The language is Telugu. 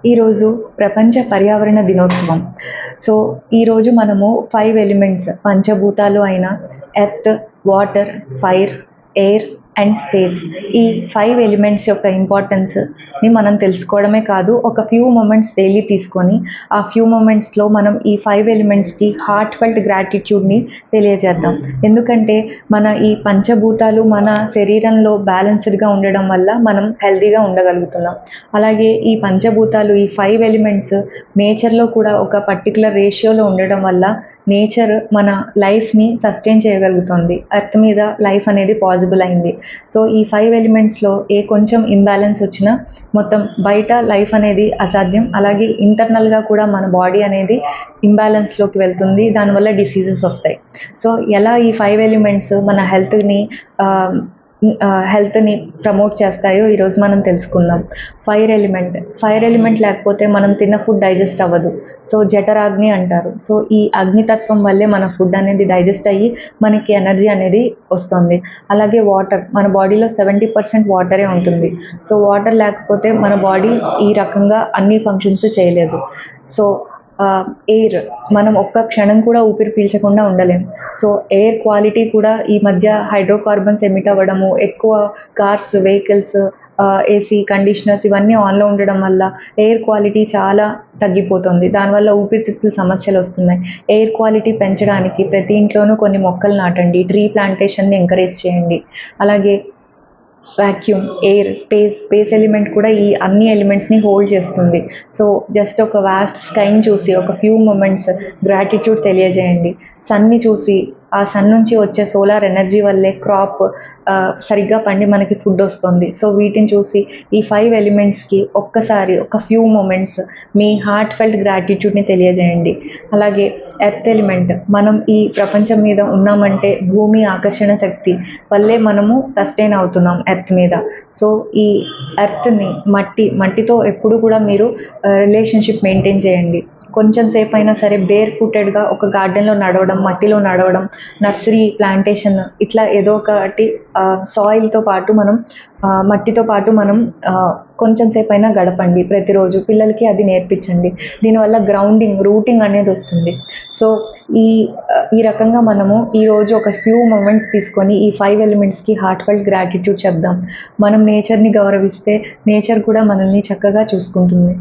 ఈరోజు ప్రపంచ పర్యావరణ దినోత్సవం. సో, ఈరోజు మనము 5 ఎలిమెంట్స్ పంచభూతాలు అయిన earth, water, fire, air and space. ఈ 5 ఎలిమెంట్స్ యొక్క ఇంపార్టెన్స్‌ని మనం తెలుసుకోవడమే కాదు, ఒక ఫ్యూ మొమెంట్స్ డైలీ తీసుకొని, ఆ ఫ్యూ మొమెంట్స్‌లో మనం ఈ 5 ఎలిమెంట్స్‌కి హార్ట్ ఫెల్ట్ గ్రాటిట్యూడ్‌ని తెలియజేద్దాం. ఎందుకంటే మన ఈ పంచభూతాలు మన శరీరంలో బ్యాలెన్స్డ్‌గా ఉండడం వల్ల మనం హెల్తీగా ఉండగలుగుతున్నాం. అలాగే ఈ పంచభూతాలు, ఈ 5 ఎలిమెంట్స్ నేచర్‌లో కూడా ఒక పర్టిక్యులర్ రేషియోలో ఉండడం వల్ల నేచర్ మన లైఫ్‌ని సస్టైన్ చేయగలుగుతుంది. ఎర్త్ మీద లైఫ్ అనేది పాసిబుల్ అయింది. సో, ఈ 5 ఎలిమెంట్స్‌లో కొంచెం ఇంబ్యాలెన్స్ వచ్చినా మొత్తం బయట లైఫ్ అనేది అసాధ్యం. అలాగే ఇంటర్నల్‌గా కూడా మన బాడీ అనేది ఇంబ్యాలెన్స్‌లోకి వెళ్తుంది. దానివల్ల డిసీజెస్ వస్తాయి. సో, ఎలా ఈ 5 ఎలిమెంట్స్ మన హెల్త్‌ని ప్రమోట్ చేస్తాయో ఈరోజు మనం తెలుసుకుందాం. ఫైర్ ఎలిమెంట్ లేకపోతే మనం తిన్న ఫుడ్ డైజెస్ట్ అవ్వదు. సో, జఠరాగ్ని అంటారు. సో, ఈ అగ్నితత్వం వల్లే మన ఫుడ్ అనేది డైజెస్ట్ అయ్యి మనకి ఎనర్జీ అనేది వస్తుంది. అలాగే వాటర్, మన బాడీలో 70% వాటరే ఉంటుంది. సో, వాటర్ లేకపోతే మన బాడీ ఈ రకంగా అన్ని ఫంక్షన్స్ చేయలేదు. సో, ఎయిర్, మనం ఒక్క క్షణం కూడా ఊపిరి పీల్చకుండా ఉండలేం. సో, ఎయిర్ క్వాలిటీ కూడా ఈ మధ్య హైడ్రోకార్బన్స్ ఎమిట్ అవ్వడము, ఎక్కువ కార్స్, వెహికల్స్, ఏసీ, కండిషనర్స్ ఇవన్నీ ఆన్‌లో ఉండడం వల్ల ఎయిర్ క్వాలిటీ చాలా తగ్గిపోతుంది. దానివల్ల ఊపిరితిత్తుల సమస్యలు వస్తున్నాయి. ఎయిర్ క్వాలిటీ పెంచడానికి ప్రతి ఇంట్లోనూ కొన్ని మొక్కలు నాటండి. ట్రీ ప్లాంటేషన్‌ని ఎంకరేజ్ చేయండి. అలాగే వాక్యూమ్, ఎయిర్, స్పేస్ ఎలిమెంట్ కూడా ఈ అన్ని ఎలిమెంట్స్‌ని హోల్డ్ చేస్తుంది. సో, జస్ట్ ఒక వాస్ట్ స్కైని చూసి ఒక ఫ్యూ మొమెంట్స్ గ్రాటిట్యూడ్ తెలియజేయండి. సన్‌ని చూసి, ఆ సన్ నుంచి వచ్చే సోలార్ ఎనర్జీ వల్లే క్రాప్ సరిగ్గా పండి మనకి ఫుడ్ వస్తుంది. సో, వీటిని చూసి ఈ 5 ఎలిమెంట్స్‌కి ఒక్కసారి ఒక ఫ్యూ మొమెంట్స్ మీ హార్ట్ ఫెల్ట్ గ్రాటిట్యూడ్‌ని తెలియజేయండి. అలాగే ఎర్త్ ఎలిమెంట్, మనం ఈ ప్రపంచం మీద ఉన్నామంటే భూమి ఆకర్షణ శక్తి వల్లే మనము సస్టైన్ అవుతున్నాం ఎర్త్ మీద. సో, ఈ ఎర్త్‌ని మట్టితో ఎప్పుడు కూడా మీరు రిలేషన్‌షిప్ మెయింటైన్ చేయండి. కొంచెం సేపు అయినా సరే బేర్ ఫుటెడ్‌గా ఒక గార్డెన్‌లో నడవడం, మట్టిలో నడవడం, నర్సరీ, ప్లాంటేషన్ ఇట్లా ఏదో ఒకటి సాయిల్‌తో పాటు మనం మట్టితో పాటు మనం కొంచెం సేపైనా గడపండి ప్రతిరోజు. పిల్లలకి అది నేర్పించండి. దీనివల్ల గ్రౌండింగ్, రూటింగ్ అనేది వస్తుంది. సో, ఈ రకంగా మనము ఈరోజు ఒక ఫ్యూ మొమెంట్స్ తీసుకొని ఈ 5 ఎలిమెంట్స్‌కి హార్ట్ ఫెల్ట్ గ్రాటిట్యూడ్ చెప్దాం. మనం నేచర్‌ని గౌరవిస్తే నేచర్ కూడా మనల్ని చక్కగా చూసుకుంటుంది.